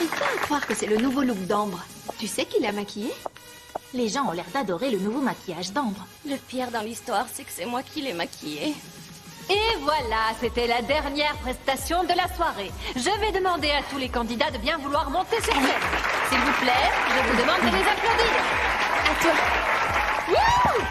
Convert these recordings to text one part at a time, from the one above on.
n'arrive pas à croire que c'est le nouveau look d'Ambre. Tu sais qui l'a maquillée? Les gens ont l'air d'adorer le nouveau maquillage d'Ambre. Le pire dans l'histoire, c'est que c'est moi qui l'ai maquillée. Et voilà, c'était la dernière prestation de la soirée. Je vais demander à tous les candidats de bien vouloir monter sur scène. S'il vous plaît, je vous demande de les applaudir. À toi. Wouh!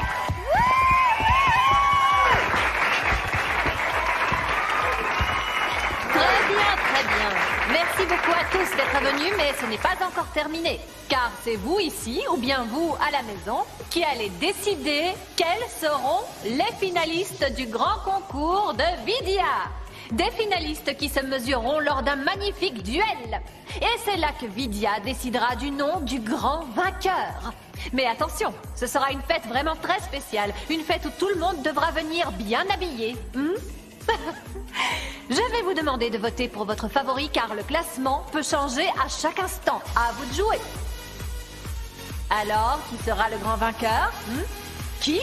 Très bien, très bien. Merci beaucoup à tous d'être venus, mais ce n'est pas encore terminé. Car c'est vous ici, ou bien vous à la maison, qui allez décider quels seront les finalistes du grand concours de Vidia. Des finalistes qui se mesureront lors d'un magnifique duel. Et c'est là que Vidia décidera du nom du grand vainqueur. Mais attention, ce sera une fête vraiment très spéciale. Une fête où tout le monde devra venir bien habillé. Je vais vous demander de voter pour votre favori car le classement peut changer à chaque instant. À vous de jouer. Alors, qui sera le grand vainqueur? Qui?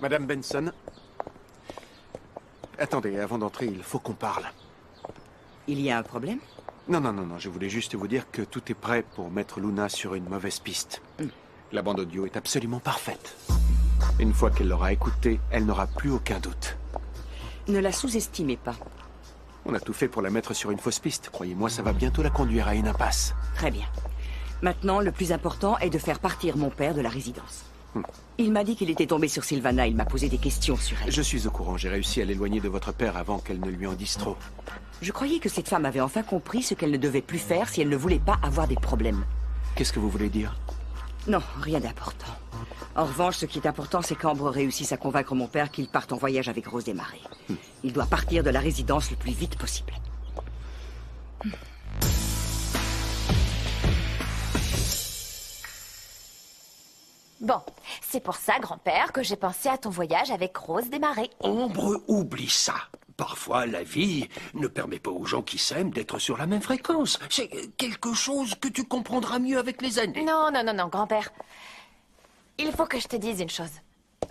Madame Benson. Attendez, avant d'entrer, il faut qu'on parle. Il y a un problème? Non, je voulais juste vous dire que tout est prêt pour mettre Luna sur une mauvaise piste. La bande audio est absolument parfaite. Une fois qu'elle l'aura écoutée, elle n'aura plus aucun doute. Ne la sous-estimez pas. On a tout fait pour la mettre sur une fausse piste. Croyez-moi, ça va bientôt la conduire à une impasse. Très bien. Maintenant, le plus important est de faire partir mon père de la résidence. Il m'a dit qu'il était tombé sur Sylvana, il m'a posé des questions sur elle. Je suis au courant, j'ai réussi à l'éloigner de votre père avant qu'elle ne lui en dise trop. Je croyais que cette femme avait enfin compris ce qu'elle ne devait plus faire si elle ne voulait pas avoir des problèmes. Qu'est-ce que vous voulez dire? Non, rien d'important. En revanche, ce qui est important, c'est qu'Ambre réussisse à convaincre mon père qu'il parte en voyage avec Rose Desmarais. Il doit partir de la résidence le plus vite possible. Bon, c'est pour ça, grand-père, que j'ai pensé à ton voyage avec Rose Desmarais. Ambre, oublie ça. Parfois, la vie ne permet pas aux gens qui s'aiment d'être sur la même fréquence. C'est quelque chose que tu comprendras mieux avec les années. Non, grand-père. Il faut que je te dise une chose.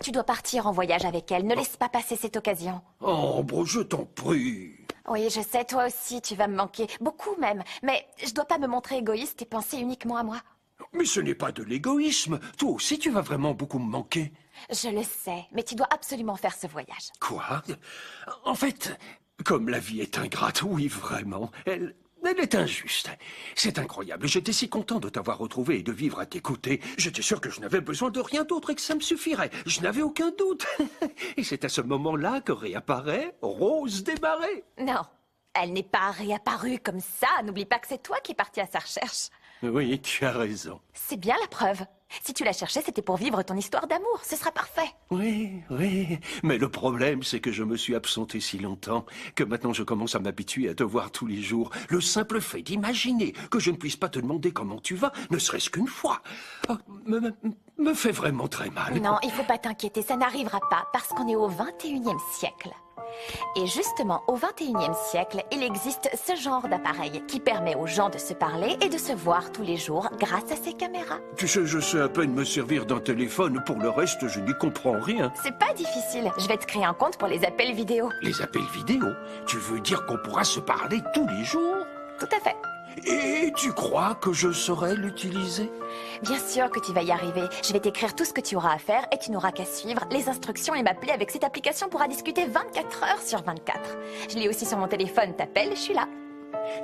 Tu dois partir en voyage avec elle. Ne laisse pas passer cette occasion. Ambre, je t'en prie. Oui, je sais, toi aussi, tu vas me manquer. Beaucoup même. Mais je dois pas me montrer égoïste et penser uniquement à moi. Mais ce n'est pas de l'égoïsme. Toi aussi, tu vas vraiment beaucoup me manquer. Je le sais, mais tu dois absolument faire ce voyage. Quoi? En fait, comme la vie est ingrate, oui, vraiment, elle est injuste. C'est incroyable. J'étais si content de t'avoir retrouvé et de vivre à tes côtés. J'étais sûr que je n'avais besoin de rien d'autre et que ça me suffirait. Je n'avais aucun doute. Et c'est à ce moment-là que réapparaît Rose Desmarais. Non, elle n'est pas réapparue comme ça. N'oublie pas que c'est toi qui es parti à sa recherche. Oui, tu as raison. C'est bien la preuve. Si tu la cherchais, c'était pour vivre ton histoire d'amour. Ce sera parfait. Oui. Mais le problème, c'est que je me suis absenté si longtemps que maintenant je commence à m'habituer à te voir tous les jours. Le simple fait d'imaginer que je ne puisse pas te demander comment tu vas, ne serait-ce qu'une fois, me fait vraiment très mal. Non, il faut pas t'inquiéter, ça n'arrivera pas parce qu'on est au 21e siècle. Et justement, au 21e siècle, il existe ce genre d'appareil qui permet aux gens de se parler et de se voir tous les jours grâce à ces caméras. Tu sais, je sais à peine me servir d'un téléphone. Pour le reste, je n'y comprends rien. C'est pas difficile. Je vais te créer un compte pour les appels vidéo. Les appels vidéo? Tu veux dire qu'on pourra se parler tous les jours? Tout à fait. Et tu crois que je saurais l'utiliser? Bien sûr que tu vas y arriver. Je vais t'écrire tout ce que tu auras à faire et tu n'auras qu'à suivre les instructions et m'appeler. Avec cette application, on pourra discuter 24 heures sur 24. Je l'ai aussi sur mon téléphone. T'appelles, je suis là.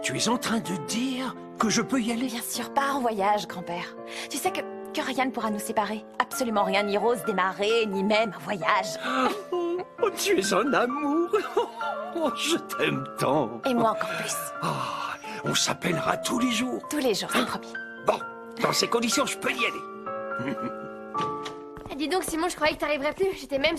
Tu es en train de dire que je peux y aller? Bien sûr, pas en voyage, grand-père. Tu sais que rien ne pourra nous séparer. Absolument rien, ni Rose Desmarais, ni même un voyage. Oh, tu es un amour. Oh, je t'aime tant. Et moi encore plus. On s'appellera tous les jours. Tous les jours, c'est promis. Bon, dans ces conditions, je peux y aller. Dis donc, Simon, je croyais que t'arriverais plus. J'étais même